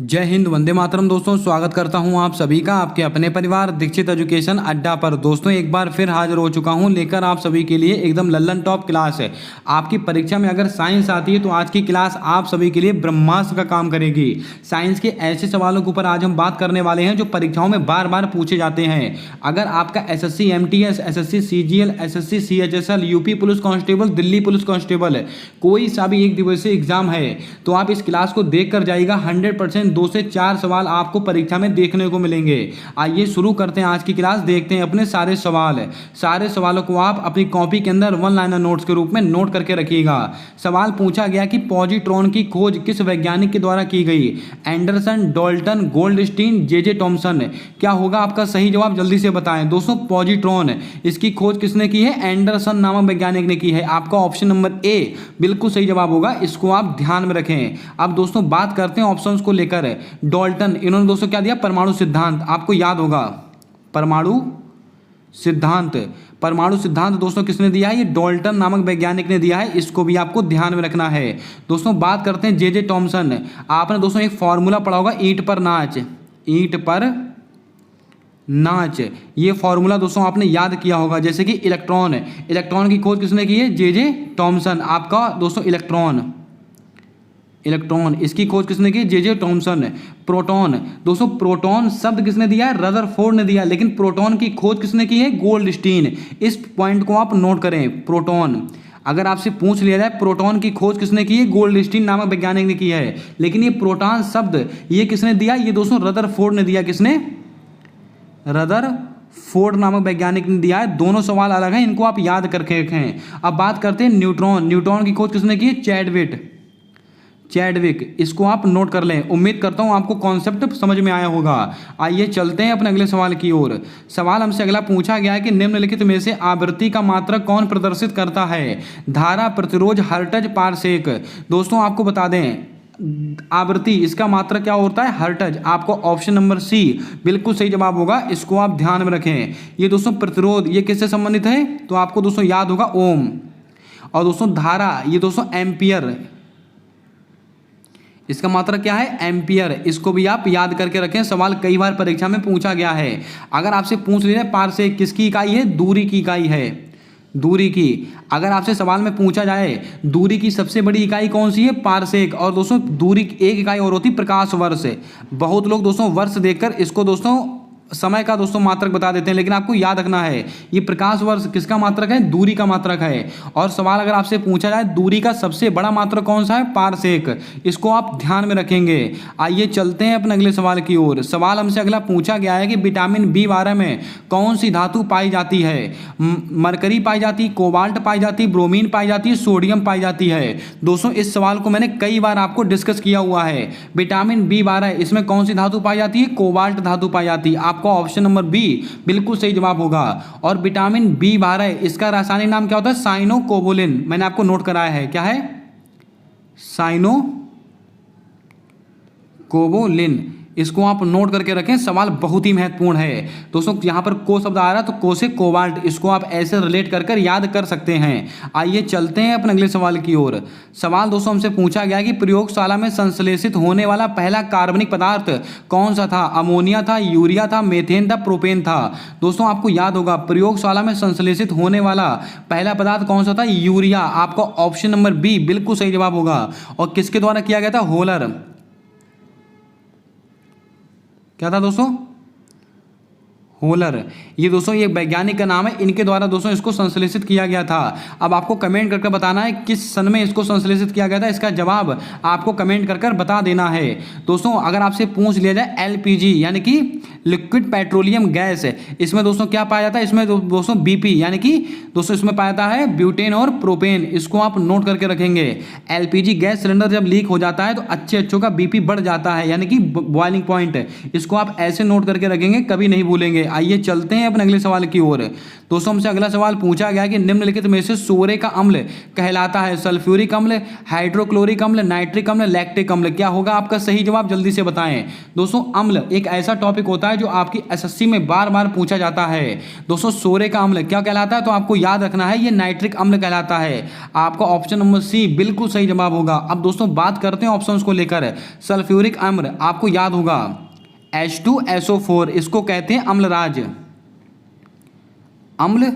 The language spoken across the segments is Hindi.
जय हिंद, वंदे मातरम। दोस्तों, स्वागत करता हूं आप सभी का आपके अपने परिवार दीक्षित एजुकेशन अड्डा पर। दोस्तों, एक बार फिर हाजिर हो चुका हूं लेकर आप सभी के लिए एकदम लल्लन टॉप क्लास है। आपकी परीक्षा में अगर साइंस आती है तो आज की क्लास आप सभी के लिए ब्रह्मास्त्र का काम करेगी। साइंस के ऐसे सवालों के ऊपर आज हम बात करने वाले हैं जो परीक्षाओं में बार बार पूछे जाते हैं। अगर आपका SSC MTS, SSC CGL, SSC CHSL, UP police constable, Delhi police constable, कोई सा भी एक दिवसीय एग्जाम है तो आप इस क्लास को देख कर जाइएगा। 100% 2 से 4 सवाल आपको परीक्षा में देखने को मिलेंगे। आइए शुरू करते हैं आज की क्लास। देखते हैं अपने सारे सवाल। सारे सवालों को आप अपनी कॉपी के अंदर वन लाइनर नोट्स के रूप में नोट करके रखिएगा। सवाल पूछा गया कि पॉजिट्रॉन की खोज किस वैज्ञानिक के द्वारा की गई? एंडरसन, डाल्टन, गोल्डस्टीन, जे टॉमसन। क्या होगा आपका सही जवाब? जल्दी से बताएं। दोस्तों, पॉजिट्रॉन इसकी खोज किसने की है? एंडरसन नामक वैज्ञानिक ने की है। आपका ऑप्शन नंबर ए बिल्कुल सही जवाब होगा, इसको आप ध्यान में रखें। अब दोस्तों बात करते हैं ऑप्शंस को लेकर। डाल्टन, इन्होंने दोस्तों क्या दिया? परमाणु सिद्धांत। आपको याद होगा परमाणु सिद्धांत। परमाणु सिद्धांत दोस्तों किसने दिया है? ये डाल्टन नामक वैज्ञानिक ने दिया है, इसको भी आपको ध्यान में रखना है। दोस्तों बात करते हैं जे टॉमसन। आपने दोस्तों एक फॉर्मूला पढ़ा होगा, ईंट पर नाच। ईंट पर नाच, ये फॉर्मूला दोस्तों आपने याद किया होगा। जैसे कि इलेक्ट्रॉन, इलेक्ट्रॉन की खोज किसने की है? जे टॉमसन। आपका दोस्तों इलेक्ट्रॉन, इलेक्ट्रॉन इसकी खोज किसने की? जे टॉमसन। प्रोटॉन, दोस्तों प्रोटॉन शब्द किसने दिया है? रदरफोर्ड ने दिया, लेकिन प्रोटॉन की खोज किसने की है? गोल्डस्टीन। इस पॉइंट को आप नोट करें। प्रोटॉन, अगर आपसे पूछ लिया जाए प्रोटॉन की खोज किसने की है? गोल्डस्टीन नामक वैज्ञानिक ने की है, लेकिन ये प्रोटॉन शब्द ये किसने दिया? ये दोस्तों रदरफोर्ड ने दिया। किसने? रदरफोर्ड नामक वैज्ञानिक ने दिया है। दोनों सवाल अलग हैं, इनको आप याद करके रखें। अब बात करते हैं न्यूट्रॉन। न्यूट्रॉन की खोज किसने की है? चैडविक, इसको आप नोट कर लें। उम्मीद करता हूं आपको कॉन्सेप्ट समझ में आया होगा। आइए चलते हैं अपने अगले सवाल की ओर। सवाल हमसे अगला पूछा गया है कि निम्नलिखित में से आवृत्ति का मात्रक कौन प्रदर्शित करता है? धारा, प्रतिरोध, हर्ट्ज, पारसेक। दोस्तों आपको बता दें आवृत्ति इसका मात्रक क्या होता है? हर्ट्ज। आपको ऑप्शन नंबर सी बिल्कुल सही जवाब होगा, इसको आप ध्यान में रखें। ये दोस्तों प्रतिरोध ये किससे संबंधित है? तो आपको दोस्तों याद होगा ओम। और दोस्तों धारा ये दोस्तों एम्पियर, इसका मात्रक क्या है? एम्पियर। इसको भी आप याद करके रखें, सवाल कई बार परीक्षा में पूछा गया है। अगर आपसे पूछ लिया पारसेक किसकी इकाई है? दूरी की इकाई है। दूरी की, अगर आपसे सवाल में पूछा जाए दूरी की सबसे बड़ी इकाई कौन सी है? पारसेक। और दोस्तों दूरी की एक इकाई और होती प्रकाश वर्ष। बहुत लोग दोस्तों वर्ष देखकर इसको दोस्तों समय का दोस्तों मात्रक बता देते हैं, लेकिन आपको याद रखना है ये प्रकाश वर्ष किसका मात्रक है? दूरी का मात्रक है। और सवाल अगर आपसे पूछा जाए दूरी का सबसे बड़ा मात्रक कौन सा है? पारसेक। इसको आप ध्यान में रखेंगे। आइए चलते हैं अपने अगले सवाल की ओर। सवाल हमसे अगला पूछा गया है कि विटामिन B12 में कौन सी धातु पाई जाती है? मरकरी पाई जाती, कोबाल्ट पाई जाती, ब्रोमीन पाई जाती, सोडियम पाई जाती है। दोस्तों इस सवाल को मैंने कई बार आपको डिस्कस किया हुआ है। विटामिन B12 इसमें कौन सी धातु पाई जाती है? कोबाल्ट धातु पाई जाती है। आपका ऑप्शन नंबर बी बिल्कुल सही जवाब होगा। और विटामिन B12 इसका रासायनिक नाम क्या होता है? साइनोकोबोलिन। मैंने आपको नोट कराया है, क्या है? साइनोकोबोलिन। इसको आप नोट करके रखें, सवाल बहुत ही महत्वपूर्ण है। दोस्तों यहाँ पर को शब्द आ रहा है तो को से कोबाल्ट, इसको आप ऐसे रिलेट कर याद कर सकते हैं। आइए चलते हैं अपने अगले सवाल की ओर। सवाल दोस्तों हमसे पूछा गया कि प्रयोगशाला में संश्लेषित होने वाला पहला कार्बनिक पदार्थ कौन सा था? अमोनिया था, यूरिया था, मेथेन था, प्रोपेन था। दोस्तों आपको याद होगा प्रयोगशाला में संश्लेषित होने वाला पहला पदार्थ कौन सा था? यूरिया। आपका ऑप्शन नंबर बी बिल्कुल सही जवाब होगा। और किसके द्वारा किया गया था? होलर। क्या था दोस्तों? होलर। ये दोस्तों ये वैज्ञानिक का नाम है, इनके द्वारा दोस्तों इसको संश्लेषित किया गया था। अब आपको कमेंट करके बताना है किस सन में इसको संश्लेषित किया गया था। इसका जवाब आपको कमेंट कर बता देना है। दोस्तों अगर आपसे पूछ लिया जाए LPG यानी कि लिक्विड पेट्रोलियम गैस, इसमें दोस्तों क्या पाया जाता है? इसमें दोस्तों BP यानी कि दोस्तों इसमें पाया जाता है ब्यूटेन और प्रोपेन। इसको आप नोट करके रखेंगे। LPG गैस सिलेंडर जब लीक हो जाता है तो अच्छों का BP बढ़ जाता है, यानी कि बॉइलिंग पॉइंट। इसको आप ऐसे नोट करके रखेंगे, कभी नहीं भूलेंगे। आइए चलते हैं अपने अगले सवाल की ओर। दोस्तों हमसे अगला सवाल पूछा गया कि निम्नलिखित में से सोरे का अम्ल कहलाता है सल्फ्यूरिक अम्ल, हाइड्रोक्लोरिक अम्ल, नाइट्रिक अम्ल, लैक्टिक अम्ल। क्या होगा आपका सही जवाब, जल्दी से बताएं। दोस्तों अम्ल एक ऐसा टॉपिक होता है जो आपकी एसएससी में बार बार पूछा जाता है। दोस्तों सोरे का अम्ल क्या कहलाता है, तो आपको याद रखना है ये नाइट्रिक अम्ल कहलाता है। आपका ऑप्शन नंबर सी बिल्कुल सही जवाब होगा। अब दोस्तों बात करते हैं ऑप्शंस को लेकर। सल्फ्यूरिक अम्ल आपको याद होगा H2SO4, इसको कहते हैं अम्लराज। अम्ल,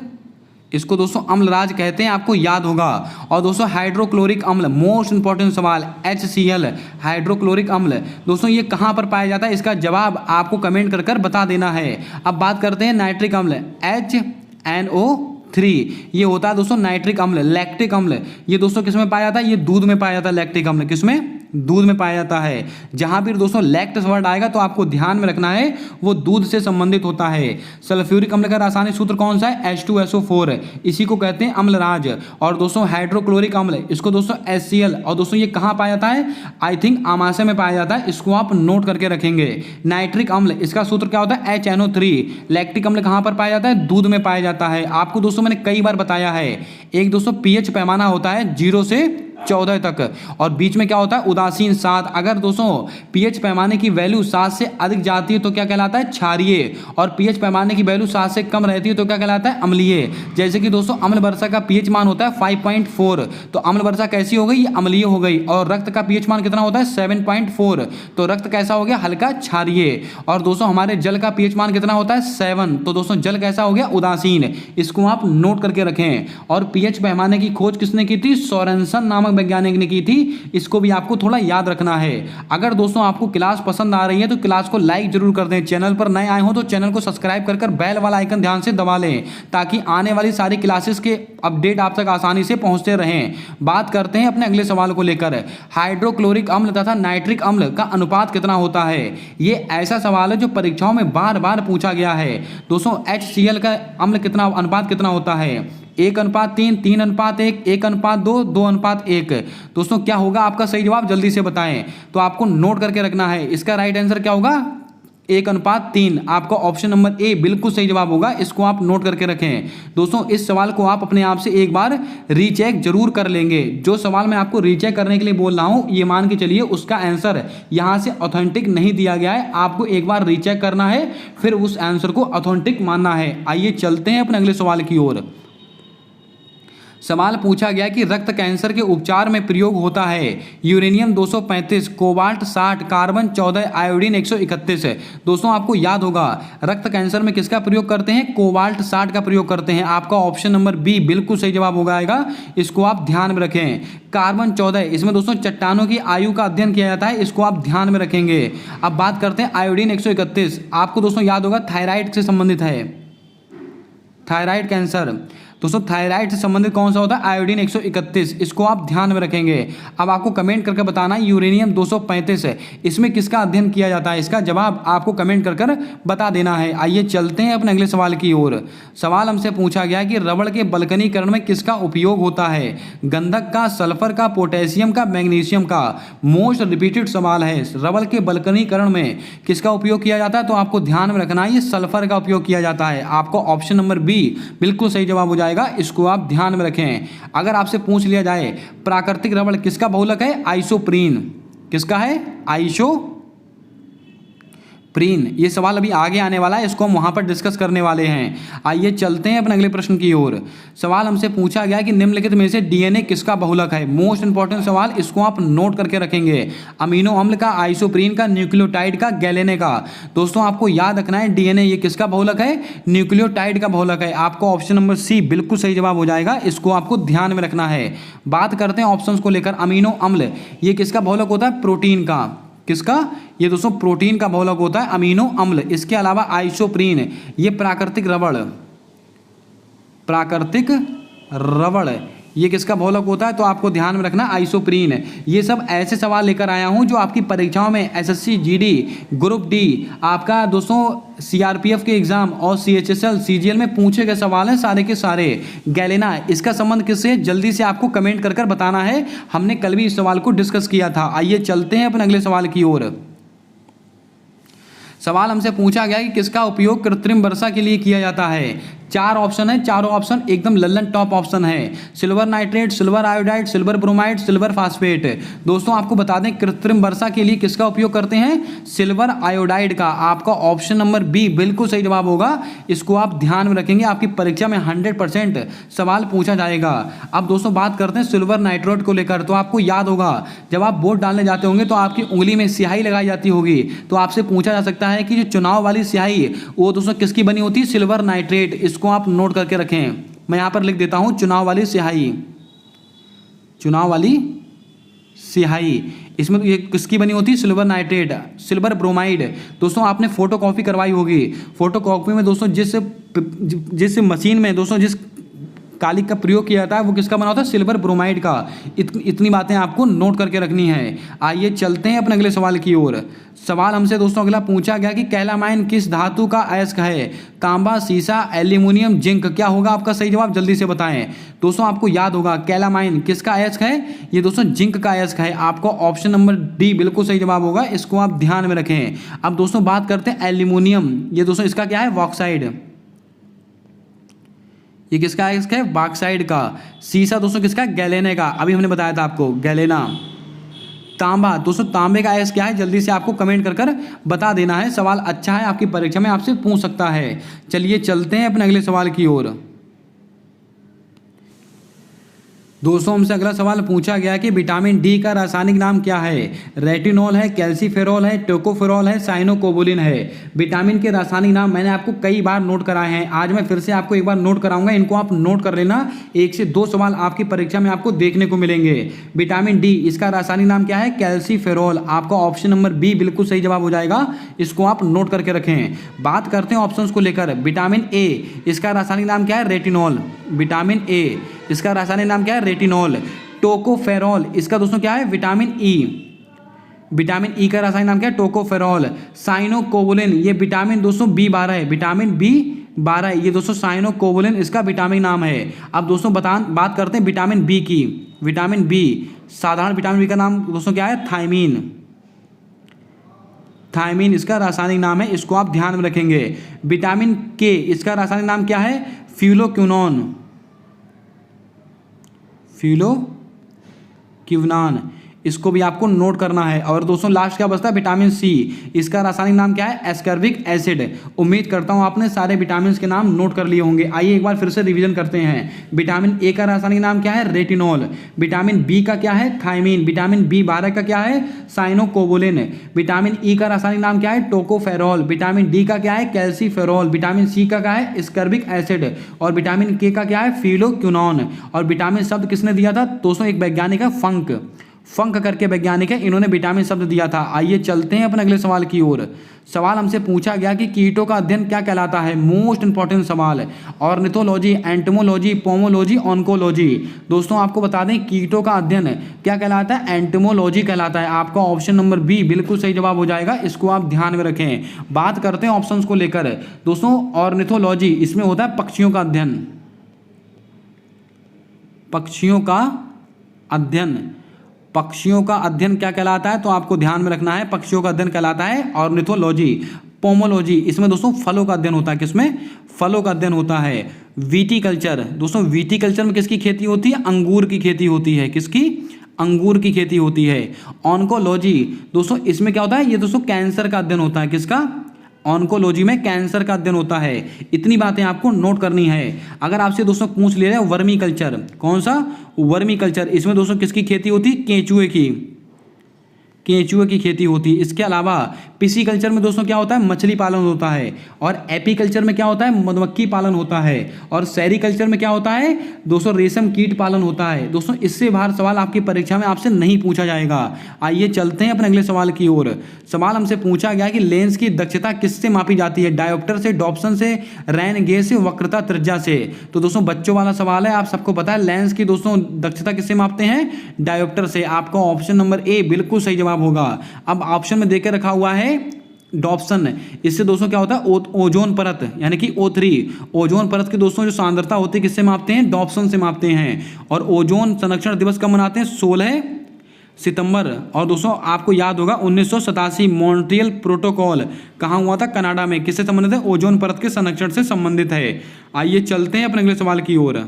इसको दोस्तों अम्लराज कहते हैं, आपको याद होगा। और दोस्तों हाइड्रोक्लोरिक अम्ल, मोस्ट इंपॉर्टेंट सवाल, HCl हाइड्रोक्लोरिक अम्ल, दोस्तों ये कहां पर पाया जाता है, इसका जवाब आपको कमेंट कर कर बता देना है। अब बात करते हैं नाइट्रिक अम्ल, HNO3, ये होता है दोस्तों नाइट्रिक अम्ल। लैक्टिक अम्ल ये दोस्तों किसमें पाया जाता है, ये दूध में पाया जाता है। लैक्टिक अम्ल किसमें, दूध में पाया जाता है। जहां भी दोस्तों लैक्टस वर्ड आएगा तो आपको ध्यान में रखना है वो दूध से संबंधित होता है। सल्फ्यूरिक अम्ल का रासायनिक सूत्र कौन सा है, H2SO4, इसी को कहते हैं अम्लराज। और दोस्तों हाइड्रोक्लोरिक अम्ल, इसको दोस्तों HCl, और दोस्तों ये कहां पाया जाता है, आई थिंक आमाशय में पाया जाता है, इसको आप नोट करके रखेंगे। नाइट्रिक अम्ल, इसका सूत्र क्या होता है, HNO3। लैक्टिक अम्ल कहां पर पाया जाता है, दूध में पाया जाता है। आपको दोस्तों मैंने कई बार बताया है, एक दोस्तों pH पैमाना होता है 0 से 14 तक, और बीच में क्या होता है उदासीन 7। अगर दोस्तों pH पैमाने की वैल्यू 7 से अधिक जाती है तो क्या कहलाता है, क्षारीय, और pH पैमाने की वैल्यू 7 से कम रहती है तो क्या कहलाता है, अम्लीय। जैसे कि दोस्तों अम्ल वर्षा का pH मान होता है 5.4, तो अम्ल वर्षा कैसी हो गई, ये अम्लीय हो गई। और रक्त का pH मान कितना होता है, 7.4, तो रक्त कैसा हो गया, हल्का क्षारीय। और दोस्तों हमारे जल का pH मान कितना होता है, 7, तो दोस्तों जल कैसा हो गया, उदासीन। इसको आप नोट करके रखें। और pH पैमाने की खोज किसने की थी, सोरेनसन नामक वैज्ञानिक ने की थी, इसको भी आपको थोड़ा याद रखना है। अगर दोस्तों आपको क्लास पसंद आ रही है तो क्लास को लाइक जरूर कर दें। चैनल पर नए आए हो तो चैनल को सब्सक्राइब कर बेल वाला आइकन ध्यान से दबा लें, ताकि आने वाली सारी क्लासेस के अपडेट आप तक आसानी से पहुंचते रहें। बात करते हैं अपने अगले सवाल को लेकर। हाइड्रोक्लोरिक अम्ल तथा नाइट्रिक अम्ल का अनुपात कितना होता है, ये ऐसा सवाल है जो परीक्षाओं में बार बार पूछा गया है। दोस्तों HCl का अम्ल कितना अनुपात कितना होता है, 1:3, 3:1, 1:2, 2:1। दोस्तों क्या होगा आपका सही जवाब, जल्दी से बताएं। तो आपको नोट करके रखना है, इसका राइट आंसर क्या होगा, 1:3। आपका ऑप्शन नंबर ए बिल्कुल सही जवाब होगा, इसको आप नोट करके रखें। दोस्तों इस सवाल को आप अपने आप से एक बार रीचेक जरूर कर लेंगे। जो सवाल मैं आपको रीचेक करने के लिए बोल रहा हूं, ये मान के चलिए उसका आंसर यहां से ऑथेंटिक नहीं दिया गया है, आपको एक बार रीचेक करना है, फिर उस आंसर को ऑथेंटिक मानना है। आइए चलते हैं अपने अगले सवाल की ओर। सवाल पूछा गया कि रक्त कैंसर के उपचार में प्रयोग होता है यूरेनियम 235, कोबाल्ट 60, कार्बन 14, आयोडीन 131। दोस्तों आपको याद होगा रक्त कैंसर में किसका प्रयोग करते हैं, कोबाल्ट 60 का प्रयोग करते हैं। आपका ऑप्शन नंबर बी बिल्कुल सही जवाब होगा आएगा, इसको आप ध्यान में रखें। कार्बन 14, इसमें दोस्तों चट्टानों की आयु का अध्ययन किया जाता है, इसको आप ध्यान में रखेंगे। अब बात करते हैं आयोडीन 131, आपको दोस्तों याद होगा थायराइड से संबंधित है, थायराइड कैंसर। दोस्तों थायराइड से संबंधित कौन सा होता है, आयोडीन 131, इसको आप ध्यान में रखेंगे। अब आपको कमेंट करके बताना है यूरेनियम 235 है, इसमें किसका अध्ययन किया जाता है, इसका जवाब आपको कमेंट कर बता देना है। आइए चलते हैं अपने अगले सवाल की ओर। सवाल हमसे पूछा गया कि रबड़ के बल्कनीकरण में किसका उपयोग होता है, गंधक का, सल्फर का, पोटेशियम का, मैग्नीशियम का। मोस्ट रिपीटेड सवाल है, रबड़ के बल्कनीकरण में किसका उपयोग किया जाता है, तो आपको ध्यान में रखना है ये सल्फर का उपयोग किया जाता है। आपको ऑप्शन नंबर बी बिल्कुल सही जवाब हो जाएगा, इसको आप ध्यान में रखें। अगर आपसे पूछ लिया जाए प्राकृतिक रबड़ किसका बहुलक है, आइसोप्रीन, किसका है, आइसोप्रीन। ये सवाल अभी आगे आने वाला है, इसको हम वहां पर डिस्कस करने वाले हैं। आइए चलते हैं अपने अगले प्रश्न की ओर। सवाल हमसे पूछा गया कि निम्नलिखित में से डीएनए किसका बहुलक है, मोस्ट इंपॉर्टेंट सवाल, इसको आप नोट करके रखेंगे। अमीनो अम्ल का, आइसोप्रीन का, न्यूक्लियोटाइड का, गैलेने का। दोस्तों आपको याद रखना है डीएनए ये किसका बहुलक है, न्यूक्लियोटाइड का बहुलक है। आपको ऑप्शन नंबर सी बिल्कुल सही जवाब हो जाएगा, इसको आपको ध्यान में रखना है। बात करते हैं ऑप्शंस को लेकर। अमीनो अम्ल ये किसका बहुलक होता है, प्रोटीन का, किसका, ये दोस्तों प्रोटीन का बहुलक होता है अमीनो अम्ल। इसके अलावा आइसोप्रीन ये प्राकृतिक रबड़ ये किसका बहुलक होता है, तो आपको ध्यान में रखना आइसोप्रीन। ये सब ऐसे सवाल लेकर आया हूं जो आपकी परीक्षाओं में एसएससी जीडी, ग्रुप डी, आपका दोस्तों सीआरपीएफ के एग्जाम और सीएचएसएल सीजीएल में पूछे गए सवाल हैं सारे के सारे। गैलेना इसका संबंध किससे, जल्दी से आपको कमेंट कर बताना है, हमने कल भी इस सवाल को डिस्कस किया था। आइए चलते हैं अपने अगले सवाल की ओर। सवाल हमसे पूछा गया कि किसका उपयोग कृत्रिम वर्षा के लिए किया जाता है। 4 ऑप्शन है, चारों ऑप्शन एकदम लल्लन टॉप ऑप्शन है। Silver nitrate, silver iodide, silver bromide, silver phosphate. दोस्तों आपको बता दें कृत्रिम वर्षा के लिए किसका उपयोग करते हैं, सिल्वर आयोडाइड का। आपका ऑप्शन नंबर बी बिल्कुल सही जवाब होगा। इसको आप ध्यान में रखेंगे, आपकी परीक्षा में 100% सवाल पूछा जाएगा। अब दोस्तों बात करते हैं सिल्वर नाइट्रेट को लेकर। तो आपको याद होगा जब आप वोट डालने जाते होंगे तो आपकी उंगली में स्याही लगाई जाती होगी, तो आपसे पूछा जा सकता है कि जो चुनाव वाली स्याही वो दोस्तों किसकी बनी होती है, सिल्वर नाइट्रेट। इसको आप नोट करके रखें। मैं यहां पर लिख देता हूं चुनाव वाली स्याही, चुनाव वाली स्याही। इसमें ये किसकी बनी होती है, सिल्वर नाइट्रेट। सिल्वर ब्रोमाइड दोस्तों आपने फोटो कॉपी करवाई होगी। फोटो कॉपी में दोस्तों जिस मशीन में दोस्तों जिस कालिक का प्रयोग किया जाता है वो किसका बना होता है, सिल्वर ब्रोमाइड का। इतनी बातें आपको नोट करके रखनी है। आइए चलते हैं अपने अगले सवाल की ओर। सवाल हमसे दोस्तों अगला पूछा गया कि कैलामाइन किस धातु का अयस्क है। तांबा, सीसा, एल्यूमिनियम, जिंक। क्या होगा आपका सही जवाब, जल्दी से बताएं। दोस्तों आपको याद होगा कैलामाइन किसका अयस्क है, ये दोस्तों जिंक का अयस्क है। आपको ऑप्शन नंबर डी बिल्कुल सही जवाब होगा। इसको आप ध्यान में रखें। अब दोस्तों बात करते हैं एल्यूमिनियम। ये दोस्तों इसका क्या है, बॉक्साइड। ये किसका अयस्क है, बॉक्साइड का। सीसा दोस्तों किसका, गैलेने का। अभी हमने बताया था आपको गैलेना। तांबा दोस्तों तांबे का अयस्क क्या है, जल्दी से आपको कमेंट कर कर बता देना है। सवाल अच्छा है, आपकी परीक्षा में आपसे पूछ सकता है। चलिए चलते हैं अपने अगले सवाल की ओर। दोस्तों हमसे अगला सवाल पूछा गया कि विटामिन डी का रासायनिक नाम क्या है। रेटिनॉल है, कैल्सीफेरॉल है, टोकोफेरॉल है, साइनोकोबुलिन है। विटामिन के रासायनिक नाम मैंने आपको कई बार नोट कराए हैं, आज मैं फिर से आपको एक बार नोट कराऊंगा। इनको आप नोट कर लेना, 1 से 2 सवाल आपकी परीक्षा में आपको देखने को मिलेंगे। विटामिन डी इसका रासायनिक नाम क्या है, कैल्सीफेरॉल। आपका ऑप्शन नंबर बी बिल्कुल सही जवाब हो जाएगा। इसको आप नोट करके रखें। बात करते हैं ऑप्शंस को लेकर। विटामिन ए इसका रासायनिक नाम क्या है, रेटिनॉल। विटामिन ए इसका रासायनिक नाम क्या है, रेटिनॉल। टोकोफेरॉल इसका दोस्तों क्या है, विटामिन ई। विटामिन ई का रासायनिक नाम क्या है, टोकोफेरॉल। साइनोकोबुलिन ये विटामिन दोस्तों B12 है, विटामिन B12 ये दोस्तों साइनोकोबुलिन इसका विटामिन नाम है। अब दोस्तों बात करते हैं विटामिन बी की। विटामिन बी साधारण विटामिन बी का नाम दोस्तों क्या है, थायमीन। थायमीन इसका रासायनिक नाम है, इसको आप ध्यान में रखेंगे। विटामिन के इसका रासायनिक नाम क्या है, फ्यूलोक्विनोन। फ्यूलोक्विनोन इसको भी आपको नोट करना है। और दोस्तों लास्ट क्या बचता है, विटामिन सी इसका रासायनिक नाम क्या है, एस्कॉर्बिक एसिड। उम्मीद करता हूं आपने सारे विटामिन के नाम नोट कर लिए होंगे। आइए एक बार फिर से रिवीजन करते हैं। विटामिन ए का रासायनिक नाम क्या है, रेटिनॉल। विटामिन बी का क्या है, थायमीन। विटामिन B12 का क्या है, साइनोकोबुलिन। विटामिन ई का रासायनिक नाम क्या है, टोकोफेरॉल। विटामिन डी का क्या है, कैल्सीफेरॉल। विटामिन सी का क्या है, एस्कॉर्बिक एसिड। और विटामिन के का क्या है, फ्यूलोक्विनोन। और विटामिन शब्द किसने दिया था दोस्तों, एक वैज्ञानिक है फंक करके वैज्ञानिक है, इन्होंने विटामिन शब्द दिया था। आइए चलते हैं अपने अगले सवाल की ओर। सवाल हमसे पूछा गया कि कीटों का अध्ययन क्या कहलाता है। मोस्ट इंपॉर्टेंट सवाल है। Ornithology, entomology, pomology, oncology. दोस्तों आपको बता दें कीटों का अध्ययन क्या कहलाता है, एंटोमोलॉजी कहलाता है। आपका ऑप्शन नंबर बी बिल्कुल सही जवाब हो जाएगा। इसको आप ध्यान में रखें। बात करते हैं ऑप्शंस को लेकर। दोस्तों ऑर्निथोलॉजी इसमें होता है पक्षियों का अध्ययन। पक्षियों का अध्ययन, पक्षियों का अध्ययन क्या कहलाता है, तो आपको ध्यान में रखना है। पक्षियों का अध्ययन कहलाता है ऑर्निथोलॉजी। पोमोलॉजी इसमें दोस्तों फलों का अध्ययन होता है। किसमें, फलों का अध्ययन होता है। विटीकल्चर दोस्तों विटीकल्चर में किसकी खेती होती है, अंगूर की खेती होती है। किसकी, अंगूर की खेती होती है। ऑन्कोलॉजी दोस्तों इसमें क्या होता है, ये दोस्तों कैंसर का अध्ययन होता है। किसका, ऑन्कोलॉजी में कैंसर का अध्ययन होता है। इतनी बातें आपको नोट करनी है। अगर आपसे दोस्तों पूछ ले रहे हैं वर्मी कल्चर, कौन सा, वर्मी कल्चर, इसमें दोस्तों किसकी खेती होती है, केंचुए की। केंचुए की खेती होती है। इसके अलावा पिसीकल्चर में दोस्तों क्या होता है, मछली पालन होता है। और एपीकल्चर में क्या होता है, मधुमक्खी पालन होता है। और सेरीकल्चर में क्या होता है दोस्तों, रेशम कीट पालन होता है। दोस्तों इससे बाहर सवाल आपकी परीक्षा में आपसे नहीं पूछा जाएगा। आइए चलते हैं अपने अगले सवाल की ओर। सवाल हमसे पूछा गया कि लेंस की दक्षता किससे मापी जाती है। डायोप्टर से, डॉप्सन से, रैन गेज से, वक्रता त्रिज्या से। तो दोस्तों बच्चों वाला सवाल है, आप सबको पता है लेंस की दोस्तों दक्षता किससे मापते हैं, डायोप्टर से। आपका ऑप्शन नंबर ए बिल्कुल सही जवाब होगा। अब ऑप्शन में देकर रखा हुआ है डॉप्सन। इससे दोस्तों क्या होता है, ओजोन परत यानी कि O3, ओजोन परत की दोस्तों जो सांद्रता होती है किससे मापते हैं, डॉप्सन से मापते हैं। और ओजोन संरक्षण दिवस कब मनाते हैं, 16 सितंबर। और दोस्तों आपको याद होगा 1987 मॉन्ट्रियल प्रोटोकॉल कहाँ हुआ था? कनाडा में। किससे संबंधित है? ओजोन परत के संरक्षण से संबंधित है। आइए चलते हैं अपने अगले सवाल की ओर।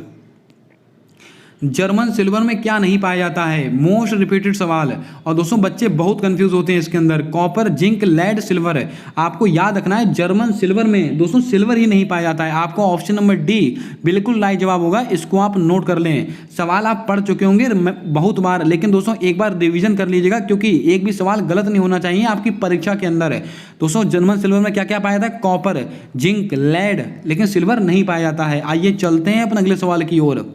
जर्मन सिल्वर में क्या नहीं पाया जाता है? मोस्ट रिपीटेड सवाल। और दोस्तों बच्चे बहुत कंफ्यूज होते हैं इसके अंदर। Copper, zinc, lead, silver. आपको याद रखना है जर्मन सिल्वर में दोस्तों सिल्वर ही नहीं पाया जाता है। आपको ऑप्शन नंबर डी बिल्कुल राइट जवाब होगा, इसको आप नोट कर लें। सवाल आप पढ़ चुके होंगे बहुत बार, लेकिन दोस्तों एक बार रिविजन कर लीजिएगा, क्योंकि एक भी सवाल गलत नहीं होना चाहिए आपकी परीक्षा के अंदर। दोस्तों जर्मन सिल्वर में क्या क्या पाया जाता है? कॉपर, जिंक, लेड, लेकिन सिल्वर नहीं पाया जाता है। आइए चलते हैं अपने अगले सवाल की ओर।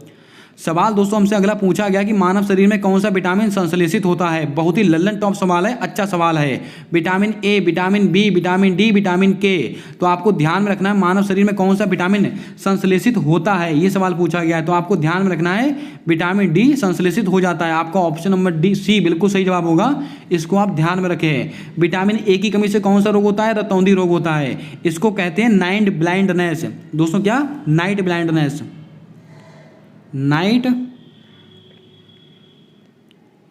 सवाल दोस्तों हमसे अगला पूछा गया कि मानव शरीर में कौन सा विटामिन संश्लेषित होता है? बहुत ही लल्लन टॉप सवाल है, अच्छा सवाल है। Vitamin A, vitamin B, vitamin D, vitamin K. तो आपको ध्यान में रखना है मानव शरीर में कौन सा विटामिन संश्लेषित होता है, ये सवाल पूछा गया है। तो आपको ध्यान में रखना है विटामिन डी संश्लेषित हो जाता है। आपका ऑप्शन नंबर डी सी बिल्कुल सही जवाब होगा, इसको आप ध्यान में रखें। विटामिन ए की कमी से कौन सा रोग होता है? रतौंधी रोग होता है। इसको कहते हैं नाइट ब्लाइंडनेस। दोस्तों क्या? Night blindness. नाइट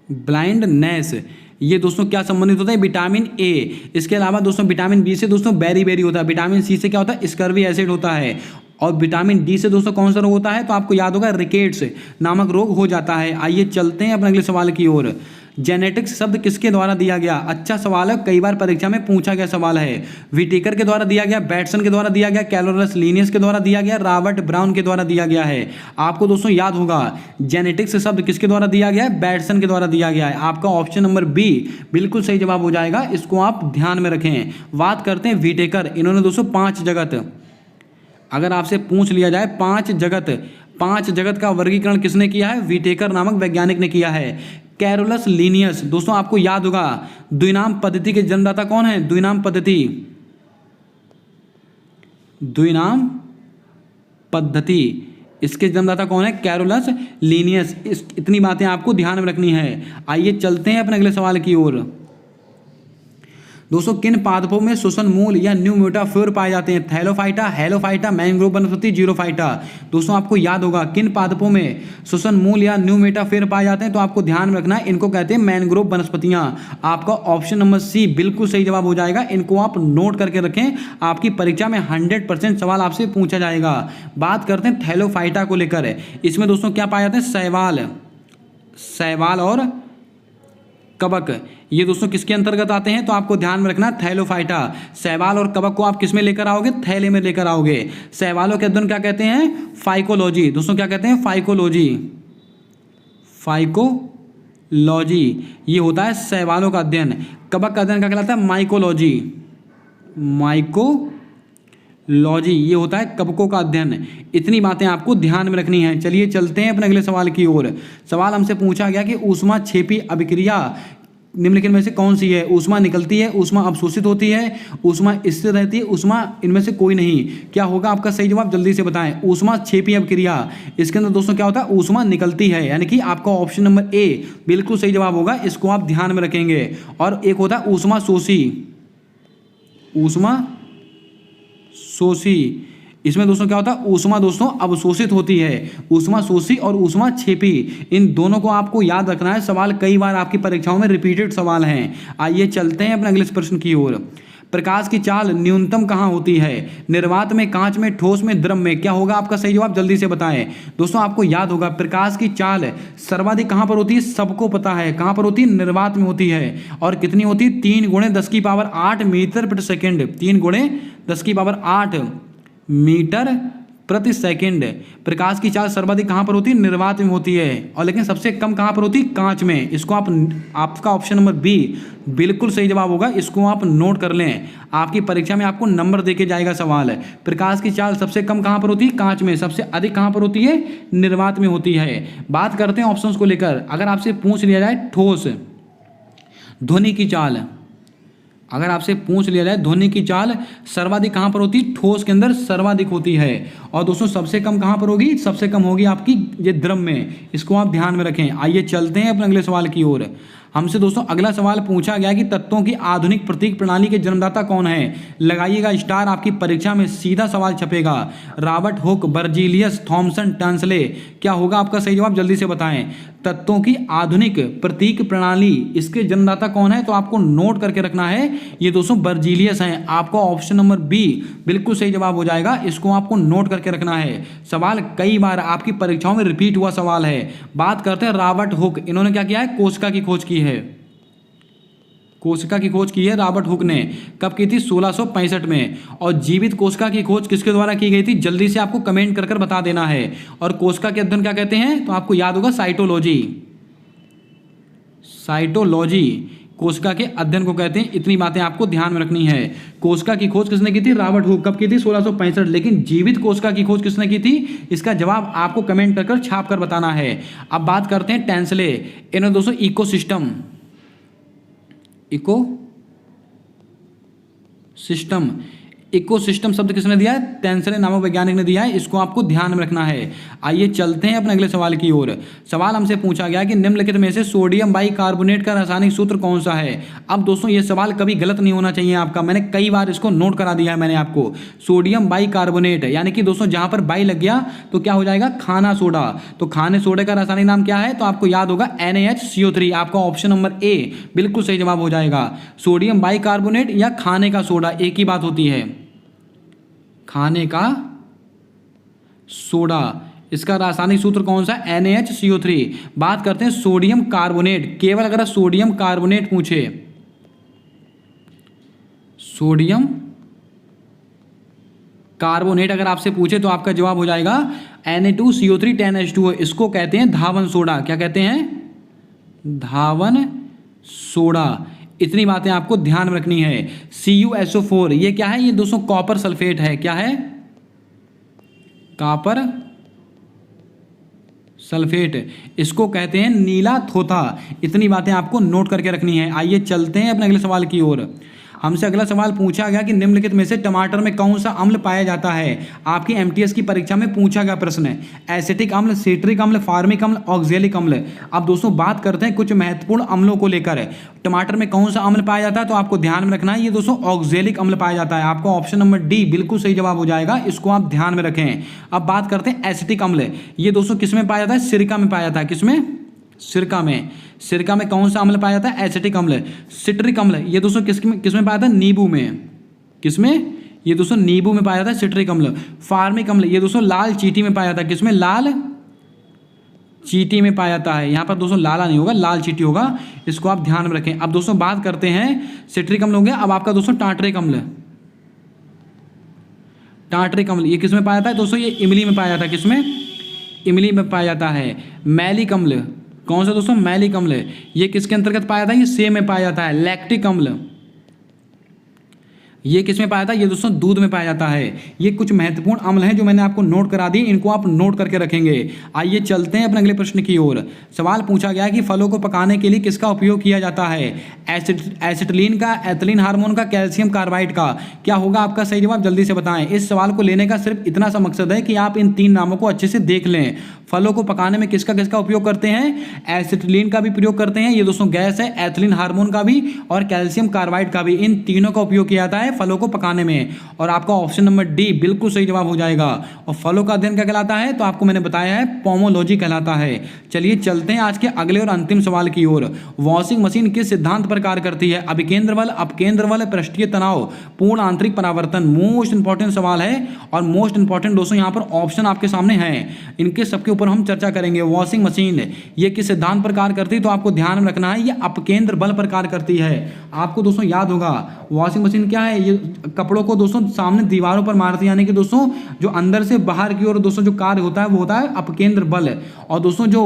ब्लाइंडनेस ये दोस्तों क्या संबंधित होता है? विटामिन ए। इसके अलावा दोस्तों विटामिन बी से दोस्तों बेरी होता है। विटामिन सी से क्या होता है? स्कर्वी एसिड होता है। और विटामिन डी से दोस्तों कौन सा रोग होता है? तो आपको याद होगा रिकेट्स नामक रोग हो जाता है। आइए चलते हैं अपने अगले सवाल की ओर। जेनेटिक्स शब्द किसके द्वारा दिया गया? अच्छा सवाल है, कई बार परीक्षा में पूछा गया सवाल है। विटेकर के द्वारा दिया गया, बैटसन के द्वारा दिया गया, कैलोरस लीनियस के द्वारा दिया गया, रॉबर्ट ब्राउन के द्वारा दिया गया है। आपको दोस्तों याद होगा जेनेटिक्स शब्द किसके द्वारा दिया गया है? बैटसन के द्वारा दिया गया है। आपका ऑप्शन नंबर बी बिल्कुल सही जवाब हो जाएगा, इसको आप ध्यान में रखें। बात करते हैं विटेकर। इन्होंने दोस्तों 5 जगत, अगर आपसे पूछ लिया जाए 5 जगत का वर्गीकरण किसने किया है? विटेकर नामक वैज्ञानिक ने किया है। कैरोलस लीनियस, दोस्तों आपको याद होगा द्विनाम पद्धति के जन्मदाता कौन है? द्विनाम पद्धति इसके जन्मदाता कौन है? Carolus Linnaeus. इतनी बातें आपको ध्यान में रखनी है। आइए चलते हैं अपने अगले सवाल की ओर। दोस्तों किन पादपों में श्वसन मूल या न्यूमेटाफोर पाए जाते हैं? थैलोफाइटा, हेलोफाइटा, मैंग्रोव वनस्पति, जीरोफाइटा। दोस्तों आपको याद होगा किन पादपों में श्वसन मूल या न्यूमेटाफोर पाए जाते हैं? तो आपको ध्यान में रखना है, इनको कहते हैं मैंग्रोव वनस्पतियां। आपका ऑप्शन नंबर सी बिल्कुल सही जवाब हो जाएगा, इनको आप नोट करके रखें। आपकी परीक्षा में 100% सवाल आपसे पूछा जाएगा। बात करते हैं थैलोफाइटा को लेकर। इसमें दोस्तों क्या पाए जाते हैं? शैवाल और कवक। ये दोस्तों किसके अंतर्गत आते हैं? तो आपको ध्यान में रखना थैलोफाइटा। शैवाल और कवक को आप किस में लेकर आओगे? थैले में लेकर आओगे। शैवालों के अध्ययन क्या कहते हैं? फाइकोलॉजी। दोस्तों क्या कहते हैं? फाइकोलॉजी ये होता है शैवालों का अध्ययन। कवक का अध्ययन क्या कहलाता है? माइकोलॉजी ये होता है कवकों का अध्ययन। इतनी बातें आपको ध्यान में रखनी है। चलिए चलते हैं अपने अगले सवाल की ओर। सवाल हमसे पूछा गया कि ऊष्मा क्षेपी अभिक्रिया निम्नलिखित में से कौन सी है? ऊष्मा निकलती है, ऊष्मा अवशोषित होती है, ऊष्मा स्थिर रहती है, ऊष्मा इनमें से कोई नहीं। क्या होगा आपका सही जवाब? जल्दी से बताएं। ऊष्मा क्षेपी अभिक्रिया, इसके अंदर दोस्तों क्या होता है? ऊष्मा निकलती है, यानी कि आपका ऑप्शन नंबर ए बिल्कुल सही जवाब होगा, इसको आप ध्यान में रखेंगे। और एक होता है ऊष्मा शोषी। इसमें दोस्तों क्या होता है? ऊष्मा दोस्तों अवशोषित होती है। ऊष्मा शोषी और ऊष्मा क्षेपी, इन दोनों को आपको याद रखना है। सवाल कई बार आपकी परीक्षाओं में रिपीटेड सवाल हैं। आइए चलते हैं अपने अगले प्रश्न की ओर। प्रकाश की चाल न्यूनतम कहाँ होती है? निर्वात में, कांच में, ठोस में, द्रव में। क्या होगा आपका सही जवाब? जल्दी से बताएं। दोस्तों आपको याद होगा प्रकाश की चाल सर्वाधिक कहाँ पर होती है? सबको पता है कहाँ पर होती है? निर्वात में होती है। और कितनी होती है? 3 × 10⁸ मीटर प्रति सेकेंड। 3 × 10⁸ मीटर प्रति सेकंड। प्रकाश की चाल सर्वाधिक कहाँ पर होती है? निर्वात में होती है। और लेकिन सबसे कम कहाँ पर होती है? कांच में। इसको आपका ऑप्शन नंबर बी बिल्कुल सही जवाब होगा, इसको आप नोट कर लें। आपकी परीक्षा में आपको नंबर देके जाएगा सवाल। प्रकाश की चाल सबसे कम कहाँ पर होती है? कांच में। सबसे अधिक कहाँ पर होती है? निर्वात में होती है। बात करते हैं ऑप्शंस को लेकर। अगर आपसे पूछ लिया जाए ठोस ध्वनि की चाल, अगर आपसे पूछ लिया जाए ध्वनि की चाल सर्वाधिक कहाँ पर होती है? ठोस के अंदर सर्वाधिक होती है। और दोस्तों सबसे कम कहाँ पर होगी? सबसे कम होगी आपकी ये द्रव में। इसको आप ध्यान में रखें। आइए चलते हैं अपने अगले सवाल की ओर। हमसे दोस्तों अगला सवाल पूछा गया कि तत्वों की आधुनिक प्रतीक प्रणाली के जन्मदाता कौन है। लगाइएगा स्टार, आपकी परीक्षा में सीधा सवाल छपेगा। Robert Hooke, Berzelius, Thomson, Turnsley. क्या होगा आपका सही जवाब, जल्दी से बताएं। तत्वों की आधुनिक प्रतीक प्रणाली, इसके जन्मदाता कौन है, तो आपको नोट करके रखना है, ये दोस्तों बर्जीलियस हैं। आपका ऑप्शन नंबर बी बिल्कुल सही जवाब हो जाएगा, इसको आपको नोट करके रखना है। सवाल कई बार आपकी परीक्षाओं में रिपीट हुआ सवाल है। बात करते हैं रॉबर्ट हुक, इन्होंने क्या किया है, कोशिका की खोज की है। कोशिका की खोज की है रॉबर्ट हुक ने। कब की थी, 1665 में। और जीवित कोशिका की खोज किसके द्वारा की गई थी, जल्दी से आपको कमेंट कर बता देना है। और कोशिका के अध्ययन क्या कहते हैं, तो आपको याद होगा साइटोलॉजी। साइटोलॉजी कोशिका के अध्ययन को कहते हैं। इतनी बातें आपको ध्यान में रखनी है। कोशिका की खोज किसने की थी, रॉबर्ट हुक। कब की थी, 1665। लेकिन जीवित कोशिका की खोज किसने की थी, इसका जवाब आपको कमेंट कर छाप कर बताना है। अब बात करते हैं टेंसले, इन्होंने दोस्तों इकोसिस्टम इकोसिस्टम शब्द किसने दिया है, टेंसले नामक वैज्ञानिक ने दिया है। इसको आपको ध्यान में रखना है। आइए चलते हैं अपने अगले सवाल की ओर। सवाल हमसे पूछा गया कि निम्नलिखित में से सोडियम बाइकार्बोनेट का रासायनिक सूत्र कौन सा है। अब दोस्तों ये सवाल कभी गलत नहीं होना चाहिए आपका, मैंने कई बार इसको नोट करा दिया है मैंने आपको। सोडियम बाइकार्बोनेट यानी कि दोस्तों जहां पर बाई लग गया तो क्या हो जाएगा, खाना सोडा। तो खाने सोडे का रासायनिक नाम क्या है, तो आपको याद होगा NaHCO3। आपका ऑप्शन नंबर ए बिल्कुल सही जवाब हो जाएगा। सोडियम बाइकार्बोनेट या खाने का सोडा एक ही बात होती है, खाने का सोडा। इसका रासायनिक सूत्र कौन सा, NaHCO3। बात करते हैं सोडियम कार्बोनेट। केवल अगर सोडियम कार्बोनेट पूछे, सोडियम कार्बोनेट अगर आपसे पूछे तो आपका जवाब हो जाएगा Na2CO3 10H2O। इसको कहते हैं धावन सोडा। क्या कहते हैं, धावन सोडा। इतनी बातें आपको ध्यान में रखनी है। CuSO4 ये क्या है, ये दोस्तों कॉपर सल्फेट है। क्या है, कॉपर सल्फेट। इसको कहते हैं नीला थोथा। इतनी बातें आपको नोट करके रखनी है। आइए चलते हैं अपने अगले सवाल की ओर। हमसे अगला सवाल पूछा गया कि निम्नलिखित में से टमाटर में कौन सा अम्ल पाया जाता है। आपकी MTS की परीक्षा में पूछा गया प्रश्न है। एसिटिक अम्ल, सिट्रिक अम्ल, फार्मिक अम्ल, ऑक्जेलिक अम्ल। अब दोस्तों बात करते हैं कुछ महत्वपूर्ण अम्लों को लेकर। टमाटर में कौन सा अम्ल पाया जाता है, तो आपको ध्यान में रखना है, ये दोस्तों ऑक्जेलिक अम्ल पाया जाता है। आपका ऑप्शन नंबर डी बिल्कुल सही जवाब हो जाएगा, इसको आप ध्यान में रखें। अब बात करते हैं एसिटिक अम्ल। ये दोस्तों किसमें पाया जाता है, सिरका में पाया जाता है। किसमें, सिरका में। सिरका में कौन सा अम्ल पाया जाता है, एसिटिक अम्ल। सिट्रिक अम्ल ये दोस्तों किसमें पाया जाता है, नींबू में। किसमें, ये दोस्तों नींबू में पाया जाता है सिट्रिक अम्ल। फार्मिक अम्ल ये दोस्तों लाल चींटी में पाया जाता है। किसमें, लाल चींटी में पाया जाता है। यहाँ पर दोस्तों लाला नहीं होगा, लाल चींटी होगा, इसको आप ध्यान में रखें। अब दोस्तों बात करते हैं, सिट्रिक अम्ल हो गया। अब आपका दोस्तों टार्टरिक अम्ल। टार्टरिक अम्ल ये किसमें पाया जाता है दोस्तों, ये इमली में पाया जाता है। किसमें, इमली में पाया जाता है। मैलिक अम्ल कौन सा दोस्तों, मैलिक अम्ल। ये किसके अंतर्गत पाया जाता है, ये सेब में पाया जाता है। लैक्टिक अम्ल ये किस में पाया था, ये दोस्तों दूध में पाया जाता है। ये कुछ महत्वपूर्ण अम्ल हैं जो मैंने आपको नोट करा दिए, इनको आप नोट करके रखेंगे। आइए चलते हैं अपने अगले प्रश्न की ओर। सवाल पूछा गया कि फलों को पकाने के लिए किसका उपयोग किया जाता है, एसिटिलीन का, एथिलीन हार्मोन का, कैल्शियम कार्बाइड का। क्या होगा आपका सही जवाब, जल्दी से बताएं। इस सवाल को लेने का सिर्फ इतना सा मकसद है कि आप इन तीन नामों को अच्छे से देख लें। फलों को पकाने में किसका किसका उपयोग करते हैं, एसिटिलीन का भी प्रयोग करते हैं, ये दोस्तों गैस है, एथिलीन हार्मोन का भी और कैल्शियम कार्बाइड का भी। इन तीनों का उपयोग किया जाता है फलों को पकाने में। और आपका ऑप्शन नंबर डी बिल्कुल सही जवाब हो जाएगा। और फलों का अध्ययन क्या कहलाता है, तो आपको मैंने बताया है पोमोलॉजी कहलाता है। चलिए चलते हैं आज के अगले और अंतिम सवाल की ओर। वॉशिंग मशीन किस सिद्धांत पर कार्य करती है, अभिकेंद्र बल, अपकेंद्र बल, पृष्ठीय तनाव, पूर्ण आंतरिक परावर्तन। मोस्ट इंपॉर्टेंट सवाल है और मोस्ट इंपॉर्टेंट दोस्तों यहाँ पर ऑप्शन आपके सामने हैं, इनके सबके ऊपर हम चर्चा करेंगे। वॉशिंग मशीन ये किस सिद्धांत पर कार्य करती है, तो आपको ध्यान में रखना है ये अपकेंद्र बल पर कार्य करती है। आपको दोस्तों याद होगा वॉशिंग मशीन क्या है, ये कपड़ों को दोस्तों सामने दीवारों पर मारती है, यानी कि दोस्तों जो अंदर से बाहर की ओर दोस्तों जो कार्य होता है वो होता है अपकेंद्र बल। और दोस्तों जो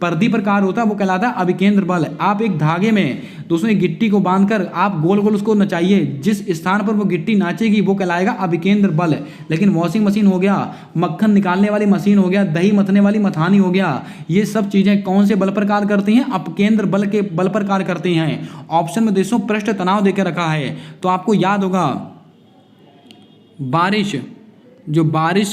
पर्दी पर कार्य होता है वो कहलाता है अभिकेंद्र बल। आप एक धागे में दोस्तों एक गिट्टी को बांधकर आप गोल गोल उसको नचाइए, जिस स्थान पर वो गिट्टी नाचेगी वो कहलाएगा अभिकेंद्र बल। लेकिन वॉशिंग मशीन हो गया, मक्खन निकालने वाली मशीन हो गया, दही मथने वाली मथानी हो गया, ये सब चीजें कौन से बल पर कार्य करती हैं, अपकेंद्र बल के बल पर कार्य करती हैं। ऑप्शन में दोस्तों पृष्ठ तनाव देकर रखा है, तो आपको याद होगा बारिश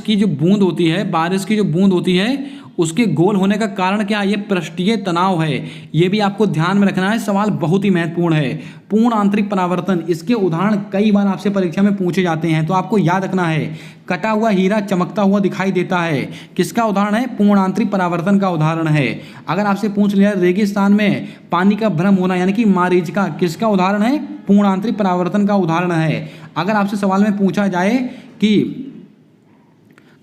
की जो बूंद होती है, बारिश की जो बूंद होती है उसके गोल होने का कारण क्या है? ये पृष्ठीय तनाव है। ये भी आपको ध्यान में रखना है, सवाल बहुत ही महत्वपूर्ण है। पूर्ण आंतरिक परावर्तन, इसके उदाहरण कई बार आपसे परीक्षा में पूछे जाते हैं, तो आपको याद रखना है। कटा हुआ हीरा चमकता हुआ दिखाई देता है, किसका उदाहरण है? पूर्ण आंतरिक परावर्तन का उदाहरण है। अगर आपसे पूछ लिया रेगिस्तान में पानी का भ्रम होना यानी कि मारीचिका, किसका उदाहरण है? पूर्ण आंतरिक परावर्तन का उदाहरण है। अगर आपसे सवाल में पूछा जाए कि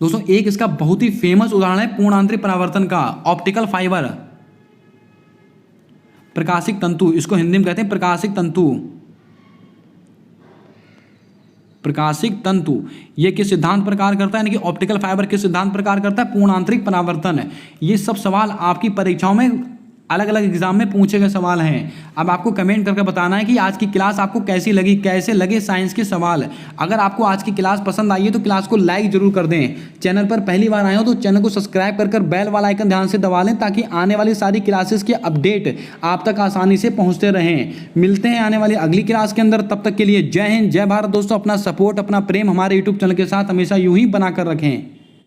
दोस्तों एक इसका बहुत ही फेमस उदाहरण है पूर्ण आंतरिक परावर्तन का, ऑप्टिकल फाइबर, प्रकाशिक तंतु, इसको हिंदी में कहते हैं प्रकाशिक तंतु। प्रकाशिक तंतु ये किस सिद्धांत पर कार्य करता है, यानी कि ऑप्टिकल फाइबर किस सिद्धांत पर कार्य करता है? पूर्ण आंतरिक परावर्तन। ये सब सवाल आपकी परीक्षाओं में अलग अलग एग्जाम में पूछे गए सवाल हैं। अब आपको कमेंट करके बताना है कि आज की क्लास आपको कैसी लगी, कैसे लगे साइंस के सवाल। अगर आपको आज की क्लास पसंद आई है तो क्लास को लाइक जरूर कर दें। चैनल पर पहली बार आए हो तो चैनल को सब्सक्राइब कर बेल वाला आइकन ध्यान से दबा लें, ताकि आने वाली सारी क्लासेस के अपडेट आप तक आसानी से पहुँचते रहें। मिलते हैं आने वाली अगली क्लास के अंदर, तब तक के लिए जय हिंद, जय भारत। दोस्तों अपना सपोर्ट, अपना प्रेम हमारे यूट्यूब चैनल के साथ हमेशा यूं ही बनाकर रखें।